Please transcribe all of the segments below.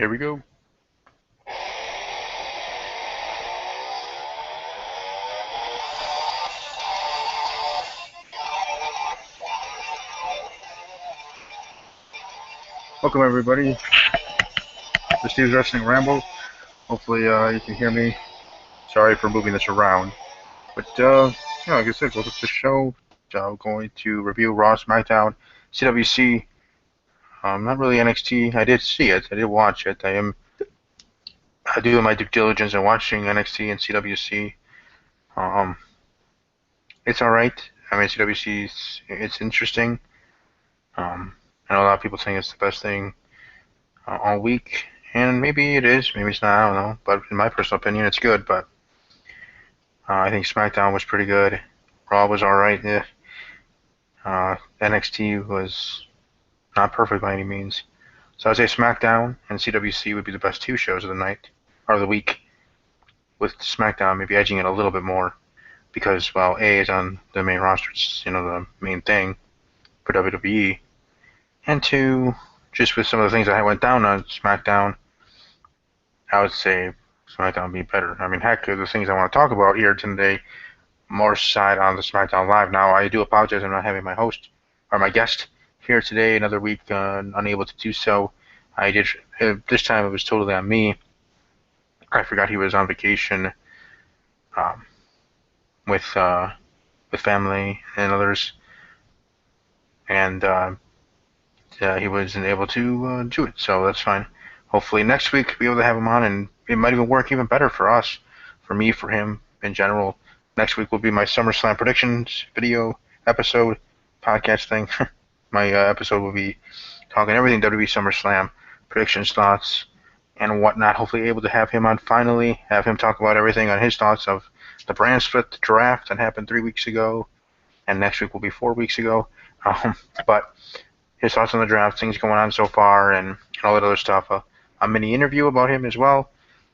Here we go. Welcome everybody. This is Wrestling Ramble. Hopefully you can hear me. Sorry for moving this around. But like I said, welcome to the show. I'm going to review Raw, Smackdown, CWC. Not really NXT. I did see it. I did watch it. I do my due diligence in watching NXT and CWC. Um, it's alright. I mean, CWC it's interesting. I know a lot of people think it's the best thing all week, and maybe it is, maybe it's not, I don't know. But in my personal opinion, it's good. But I think SmackDown was pretty good. Raw was alright. Yeah. NXT was not perfect by any means. So I'd say SmackDown and CWC would be the best two shows of the night, or the week, with SmackDown maybe edging it a little bit more because, well, A is on the main roster, it's, the main thing for WWE, and two, just with some of the things that went down on SmackDown, I would say SmackDown would be better. I mean, heck, the things I want to talk about here today, more side on the SmackDown Live. Now, I do apologize I'm not having my host, or my guest, here today, another week, unable to do so. I did, this time it was totally on me. I forgot he was on vacation um, with family and others, and he wasn't able to do it, so that's fine. Hopefully next week we'll be able to have him on, and it might even work even better for us, for me, for him, in general. Next week will be my SummerSlam predictions video episode, podcast thing. My episode will be talking everything WWE SummerSlam, predictions, thoughts, and whatnot. Hopefully able to have him on finally, have him talk about everything on his thoughts of the brand split, the draft that happened 3 weeks ago, and next week will be 4 weeks ago. But his thoughts on the draft, things going on so far, and all that other stuff. A mini interview about him as well,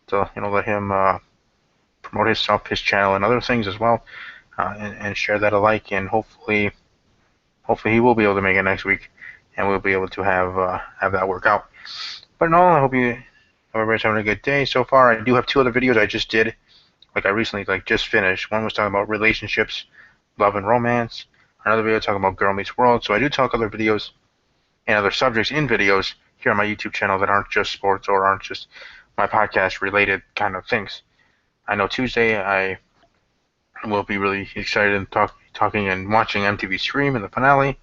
to let him promote his stuff, his channel, and other things as well, and share that alike. And hopefully he will be able to make it next week, and we'll be able to have that work out. But in all, I hope everybody's having a good day so far. I do have 2 other videos I just did, I recently just finished. One was talking about relationships, love and romance. Another video talking about Girl Meets World. So I do talk other videos and other subjects in videos here on my YouTube channel that aren't just sports or aren't just my podcast related kind of things. I know Tuesday I will be really excited and talking and watching MTV Scream in the finale.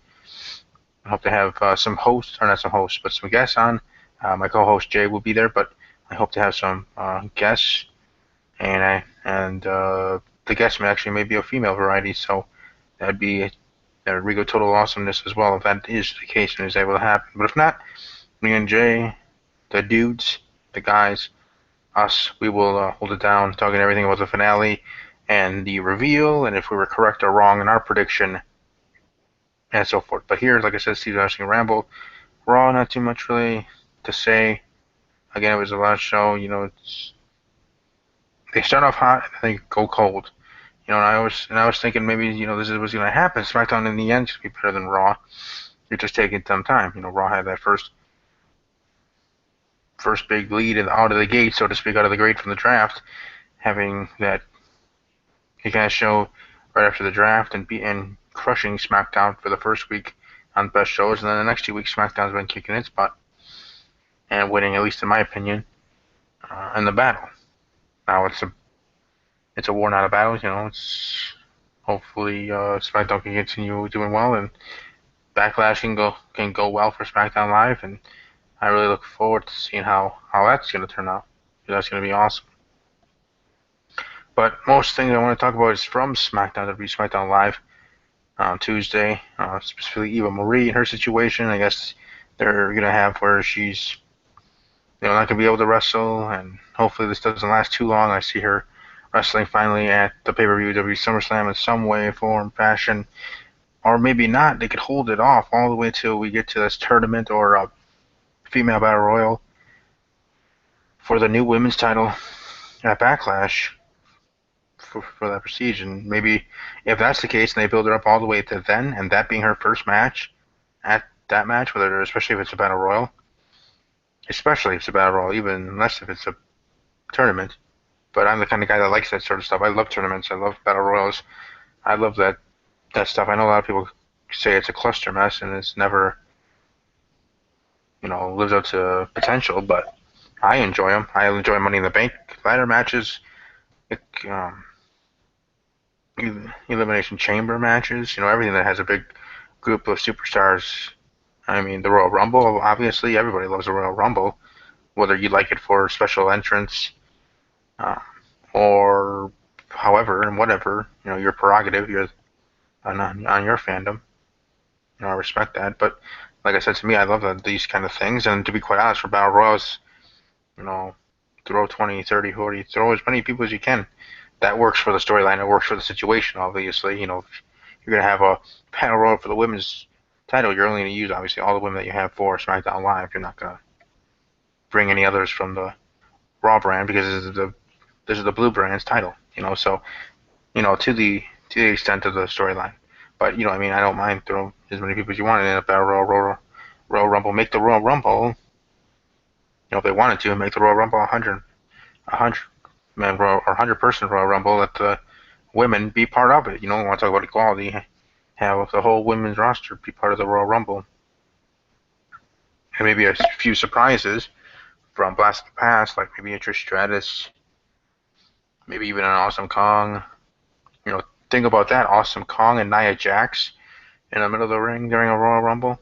I hope to have some hosts, or not some hosts, but some guests on. My co-host Jay will be there, but I hope to have some guests, and the guest may actually be a female variety, so that'd be Rigo Total Awesomeness as well, if that is the case and is able to happen. But if not, me and Jay, the dudes, the guys, us, we will hold it down, talking everything about the finale and the reveal, and if we were correct or wrong in our prediction, and so forth. But here, like I said, Steve Wrestling Ramble. Raw, not too much really to say. Again, it was the last show. They start off hot and they go cold. And I was thinking maybe this is what's going to happen. SmackDown in the end should be better than Raw. You're just taking some time. Raw had that first big lead out of the gate, so to speak, out of the gate from the draft, having that kind of show right after the draft and crushing SmackDown for the first week on best shows, and then the next 2 weeks SmackDown's been kicking its butt and winning, at least in my opinion, in the battle. Now it's a war, not a battle. It's hopefully SmackDown can continue doing well, and Backlash can go well for SmackDown Live, and I really look forward to seeing how that's going to turn out. That's going to be awesome. But most things I want to talk about is from SmackDown, SmackDown Live on Tuesday, specifically Eva Marie and her situation. I guess they're going to have where she's not going to be able to wrestle, and hopefully this doesn't last too long. I see her wrestling finally at the pay-per-view WWE SummerSlam in some way, form, fashion, or maybe not. They could hold it off all the way till we get to this tournament or a female battle royal for the new women's title at Backlash for that prestige. And maybe if that's the case, and they build her up all the way to then, and that being her first match at that match, especially if it's a battle royal, especially if it's a battle royal, even less if it's a tournament. But I'm the kind of guy that likes that sort of stuff. I love tournaments. I love battle royals. I love that stuff. I know a lot of people say it's a cluster mess and it's never, lives up to potential, but I enjoy them. I enjoy Money in the Bank ladder matches, um, elimination chamber matches. Everything that has a big group of superstars. I mean, the Royal Rumble. Obviously, everybody loves the Royal Rumble, whether you like it for special entrance uh, or however and whatever. Your prerogative. You're on your fandom. I respect that. But like I said, to me, I love these kind of things. And to be quite honest, for battle royals, you know, throw 20, 30, 40, throw as many people as you can. That works for the storyline. It works for the situation, obviously. If you're going to have a battle royal for the women's title, you're only going to use, obviously, all the women that you have for SmackDown Live. You're not going to bring any others from the Raw brand because this is the Blue brand's title. So to the extent of the storyline. But I mean, I don't mind throwing as many people as you want in a battle Royal Rumble. Make the Royal Rumble. If they wanted to, make the Royal Rumble a hundred man Royal or 100-person Royal Rumble. Let the women be part of it. Want to talk about equality? Have the whole women's roster be part of the Royal Rumble, and maybe a few surprises from Blast of the Past, like maybe a Trish Stratus, maybe even an Awesome Kong. Think about that: Awesome Kong and Nia Jax in the middle of the ring during a Royal Rumble.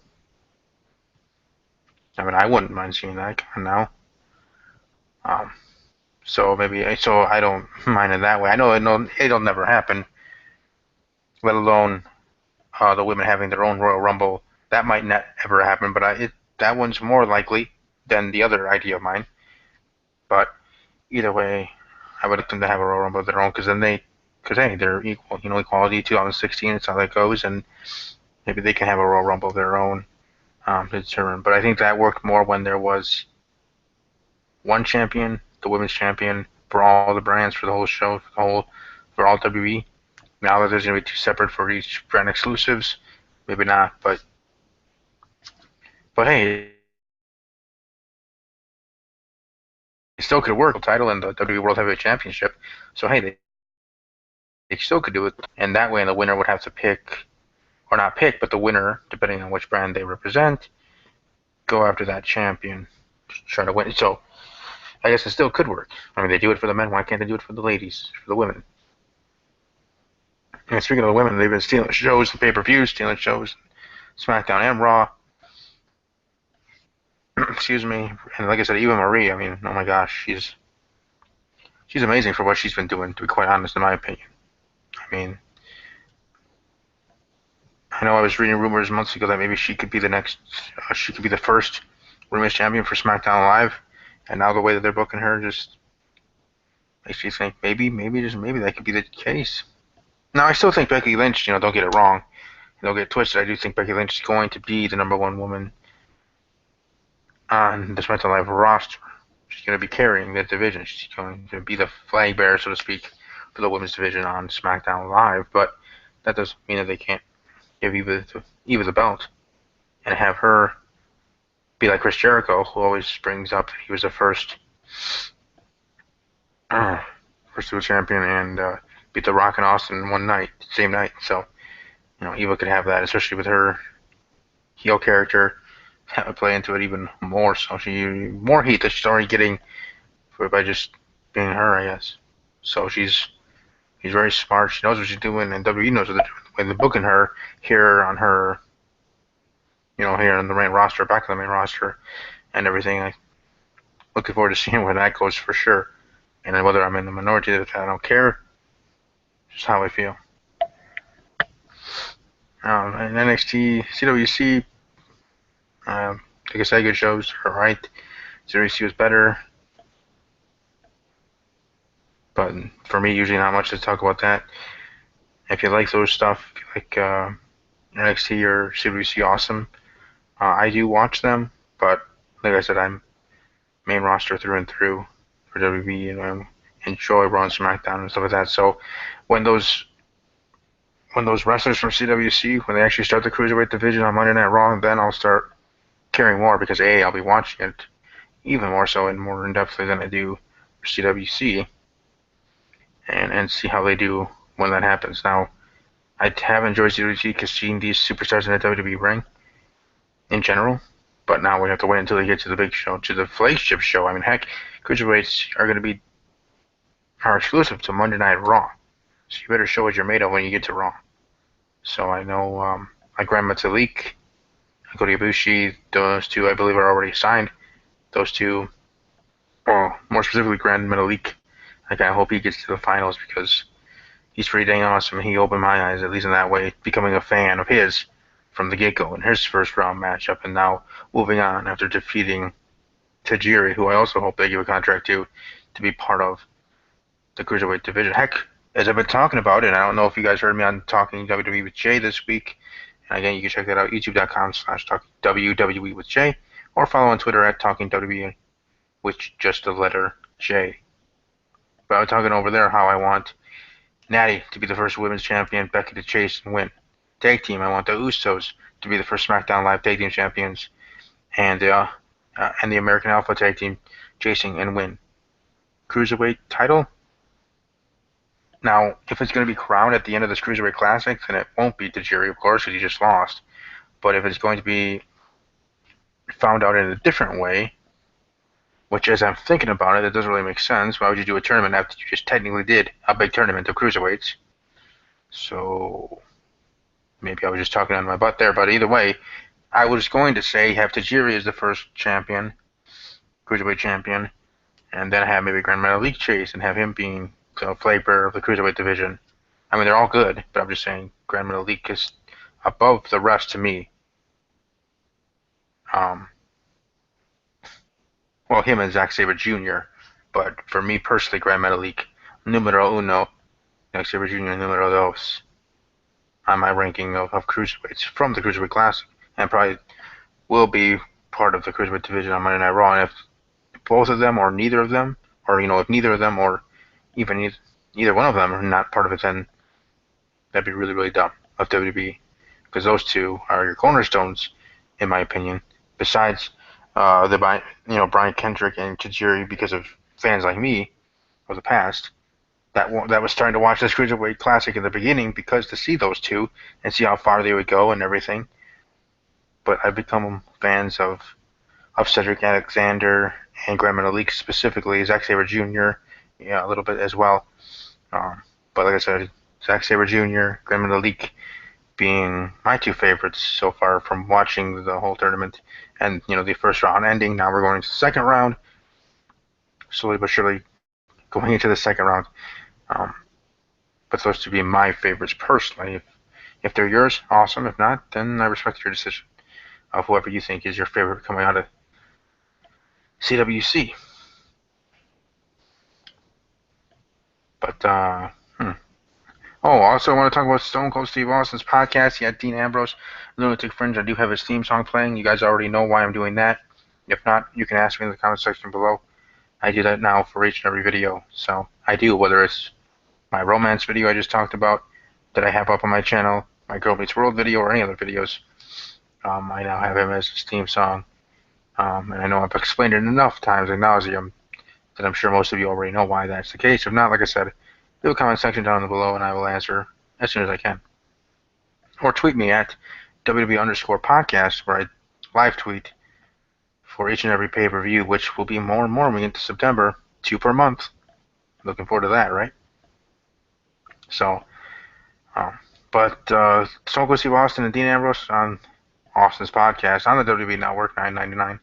I mean, I wouldn't mind seeing that. Come on now. Um, so I don't mind it that way. I know it'll never happen, let alone the women having their own Royal Rumble. That might not ever happen, but that one's more likely than the other idea of mine. But either way, I would like them to have a Royal Rumble of their own because hey, they're equal. Equality 2016. It's how that goes, and maybe they can have a Royal Rumble of their own to determine. But I think that worked more when there was one champion, the women's champion for all the brands for the whole show, for all WWE. Now that there's going to be two separate for each brand exclusives, maybe not. But hey, it still could work. The title and the WWE World Heavyweight Championship. So hey, they still could do it, and that way the winner would have to pick, or not pick, but the winner, depending on which brand they represent, go after that champion to try to win. So I guess it still could work. I mean, they do it for the men. Why can't they do it for the ladies, for the women? And speaking of the women, they've been stealing shows and pay-per-views, stealing shows, SmackDown and Raw. Excuse me. And like I said, Eva Marie. I mean, oh my gosh, she's amazing for what she's been doing. To be quite honest, in my opinion. I mean, I know I was reading rumors months ago that maybe she could be the next, she could be the first women's champion for SmackDown Live, and now the way that they're booking her just makes you think just maybe that could be the case. Now I still think Becky Lynch, don't get it wrong, don't get it twisted. I do think Becky Lynch is going to be the number one woman on the SmackDown Live roster. She's going to be carrying that division. She's going to be the flag bearer, so to speak, for the women's division on SmackDown Live. But that doesn't mean that they can't give Eva the belt and have her be like Chris Jericho, who always brings up that he was the first dual champion and beat The Rock and Austin one night, same night. So, Eva could have that, especially with her heel character. That would play into it even more. So more heat that she's already getting by just being her, I guess. So she's very smart. She knows what she's doing, and WWE knows what they're doing. The way they're booking her here on her, here on the main roster, back on the main roster, and everything. I'm looking forward to seeing where that goes for sure. And then whether I'm in the minority of that, I don't care. Just how I feel. And NXT, CWC, like I said, good shows. All right. CWC was better. But for me, usually not much to talk about that. If you like those stuff, if you like NXT or CWC, awesome. I do watch them, but like I said, I'm main roster through and through for WWE, and I enjoy Raw and SmackDown and stuff like that. So when those wrestlers from CWC, when they actually start the Cruiserweight division on Monday Night Raw, then I'll start caring more because A, I'll be watching it, even more so and more in-depthly than I do for CWC, and see how they do when that happens. Now, I have enjoyed CWC because seeing these superstars in the WWE ring in general, but now we have to wait until they get to the big show, to the flagship show. I mean, heck, cruiserweights are exclusive to Monday Night Raw, so you better show what you're made of when you get to Raw. So I know, like Grand Metalik, Kota Ibushi, those two I believe are already signed. Those two, well, more specifically Grand Metalik. I kind of hope he gets to the finals because he's pretty dang awesome. He opened my eyes, at least in that way, becoming a fan of his from the get-go in his first round matchup, and now moving on after defeating Tajiri, who I also hope they give a contract to be part of the Cruiserweight division. Heck, as I've been talking about it, and I don't know if you guys heard me on Talking WWE with Jay this week, and again, you can check that out, youtube.com/WWE with Jay, or follow on Twitter at Talking WWE with just the letter J. But I'm talking over there how I want Natty to be the first women's champion, Becky to chase and win. Tag team, I want the Usos to be the first SmackDown Live tag team champions, and the American Alpha tag team chasing and win. Cruiserweight title. Now, if it's going to be crowned at the end of this Cruiserweight Classic, then it won't be Tajiri, of course, because he just lost. But if it's going to be found out in a different way, which as I'm thinking about it, it doesn't really make sense. Why would you do a tournament after you just technically did a big tournament of Cruiserweights? So maybe I was just talking on my butt there, but either way, I was going to say have Tajiri as the first champion, Cruiserweight champion, and then have maybe Grand Metalik chase and have him being the flag bearer of the Cruiserweight division. I mean, they're all good, but I'm just saying Grand Metalik is above the rest to me. Well, him and Zack Sabre Jr., but for me personally, Grand Metalik, numero uno, Zack Sabre Jr., numero dos, on my ranking of Cruiserweights from the Cruiserweight Classic, and probably will be part of the Cruiserweight division on Monday Night Raw, and if both of them or neither of them, or, if neither of them or even either one of them are not part of it, then that'd be really, really dumb of WWE, because those two are your cornerstones, in my opinion, besides Brian Kendrick and Tajiri, because of fans like me of the past that was starting to watch this Cruiserweight Classic in the beginning because to see those two and see how far they would go and everything. But I've become fans of Cedric Alexander and Grand Metalik specifically, Zack Sabre Jr., a little bit as well. But like I said, Zack Sabre Jr., Grand Metalik being my two favorites so far from watching the whole tournament, and the first round ending. Now we're going to the second round, slowly but surely going into the second round. But those to be my favorites personally. If they're yours, awesome. If not, then I respect your decision of whoever you think is your favorite coming out of CWC. But Oh, also I want to talk about Stone Cold Steve Austin's podcast. He had Dean Ambrose, Lunatic Fringe. I do have his theme song playing. You guys already know why I'm doing that. If not, you can ask me in the comment section below. I do that now for each and every video. So I do, whether it's my romance video I just talked about that I have up on my channel, my Girl Meets World video, or any other videos. I now have him as his theme song. And I know I've explained it enough times ad nauseum that I'm sure most of you already know why that's the case. If not, like I said, leave a comment section down below and I will answer as soon as I can. Or tweet me at WW_podcast, where I live tweet for each and every pay-per-view, which will be more and more when we get into September, 2 per month. Looking forward to that, right? So, but Stone Cold Steve Austin and Dean Ambrose on Austin's podcast on the WWE Network, $9.99.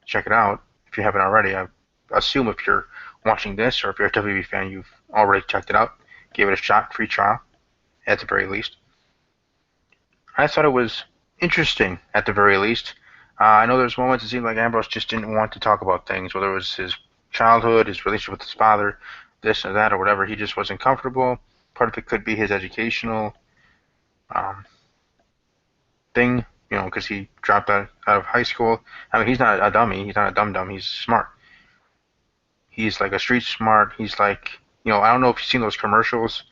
Check it out if you haven't already. I assume if you're watching this or if you're a WWE fan, you've already checked it out. Give it a shot, free trial, at the very least. I thought it was interesting, at the very least. I know there's moments it seemed like Ambrose just didn't want to talk about things, whether it was his childhood, his relationship with his father, this or that or whatever. He just wasn't comfortable. Part of it could be his educational thing, because he dropped out of high school. I mean, he's not a dummy. He's not a dum-dum. He's smart. He's like a street smart. He's like, I don't know if you've seen those commercials,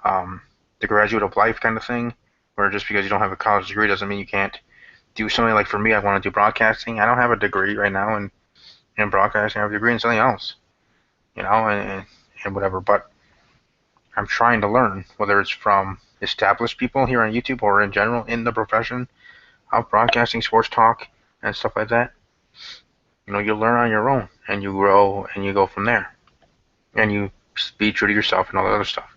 the graduate of life kind of thing, where just because you don't have a college degree doesn't mean you can't do something. Like for me, I want to do broadcasting. I don't have a degree right now in in broadcasting. I have a degree in something else, and whatever. But I'm trying to learn, whether it's from established people here on YouTube or in general in the profession of broadcasting, sports talk, and stuff like that. You learn on your own, and you grow, and you go from there, and you be true to yourself and all that other stuff.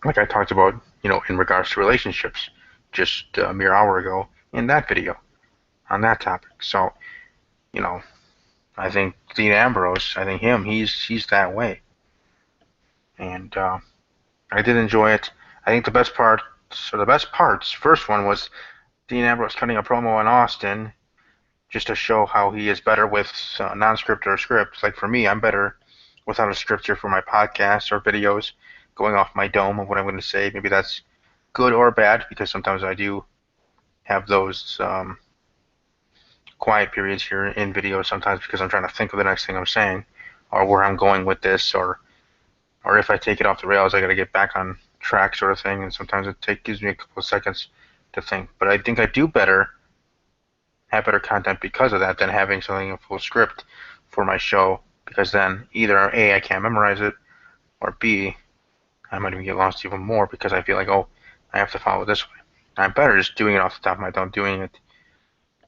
Like I talked about, in regards to relationships, just a mere hour ago in that video on that topic. So, you know, I think Dean Ambrose, I think he's that way, and I did enjoy it. I think the best part, so the best parts, first one was Dean Ambrose cutting a promo in Austin just to show how he is better with non-script or script. Like for me, I'm better without a scripture for my podcasts or videos, going off my dome of what I'm going to say. Maybe that's good or bad, because sometimes I do have those quiet periods here in videos sometimes because I'm trying to think of the next thing I'm saying or where I'm going with this, or if I take it off the rails, I got to get back on track sort of thing, and sometimes gives me a couple of seconds to think. But I think I do have better content because of that than having something in full script for my show, because then either A, I can't memorize it, or B, I might even get lost even more because I feel like, oh, I have to follow this way. I'm better just doing it off the top of my dome, doing it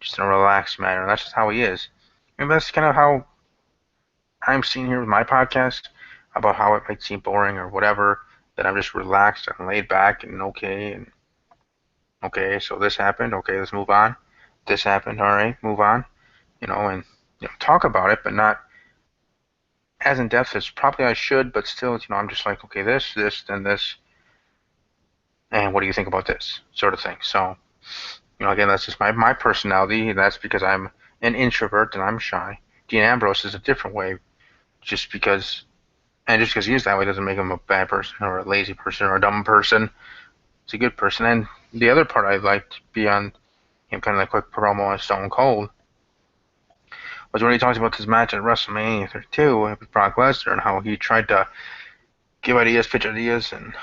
just in a relaxed manner. And that's just how he is. And that's kind of how I'm seeing here with my podcast, about how it might seem boring or whatever, that I'm just relaxed and laid back and okay, so this happened, okay, let's move on. This happened, all right, move on, and talk about it, but not as in depth as probably I should, but still, I'm just like, okay, this, then this, and what do you think about this, sort of thing. So, again, that's just my personality, and that's because I'm an introvert and I'm shy. Dean Ambrose is a different way, just because he is that way doesn't make him a bad person or a lazy person or a dumb person. He's a good person. And the other part I liked beyond him kind of like quick promo on Stone Cold was when he talked about this match at WrestleMania 32 with Brock Lesnar and how he tried to give ideas, pitch ideas, and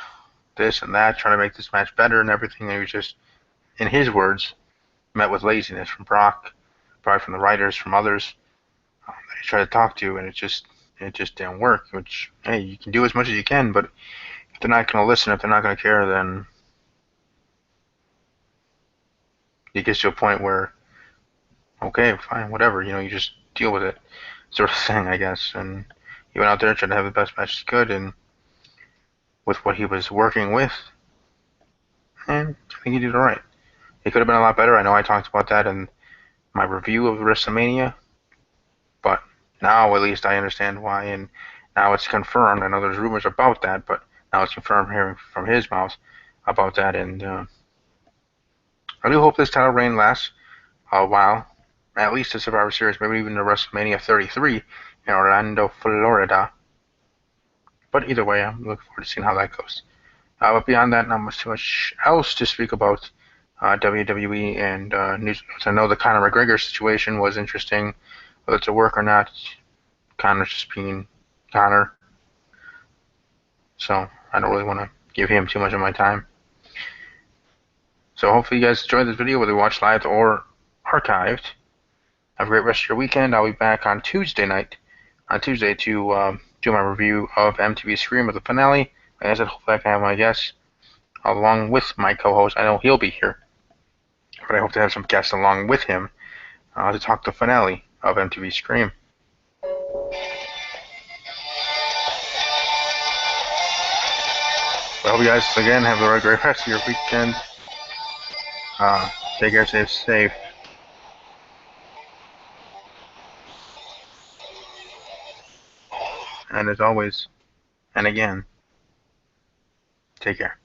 this and that, trying to make this match better and everything. And he was just, in his words, met with laziness from Brock, probably from the writers, from others that he tried to talk to, and it just didn't work. Which, hey, you can do as much as you can, but if they're not going to listen, if they're not going to care, then it gets to a point where, okay, fine, whatever, you just deal with it, sort of thing, I guess. And he went out there and tried to have the best match he could, and with what he was working with, and I think he did all right. It could have been a lot better. I know I talked about that in my review of WrestleMania, but now at least I understand why, and now it's confirmed. I know there's rumors about that, but now it's confirmed hearing from his mouth about that, and I do hope this title reign lasts a while, at least the Survivor Series, maybe even the WrestleMania 33 in Orlando, Florida. But either way, I'm looking forward to seeing how that goes. But beyond that, not much too much else to speak about WWE and news. I know the Conor McGregor situation was interesting, whether it's a work or not. Conor's just being Conor, so I don't really want to give him too much of my time. So hopefully you guys enjoyed this video, whether you watch live or archived. Have a great rest of your weekend. I'll be back on Tuesday to do my review of MTV Scream of the finale. Like I said, hopefully I can have my guests along with my co-host. I know he'll be here, but I hope to have some guests along with him to talk the finale of MTV Scream. I hope you guys, again, have a great rest of your weekend. Take care, stay safe. And as always, and again, take care.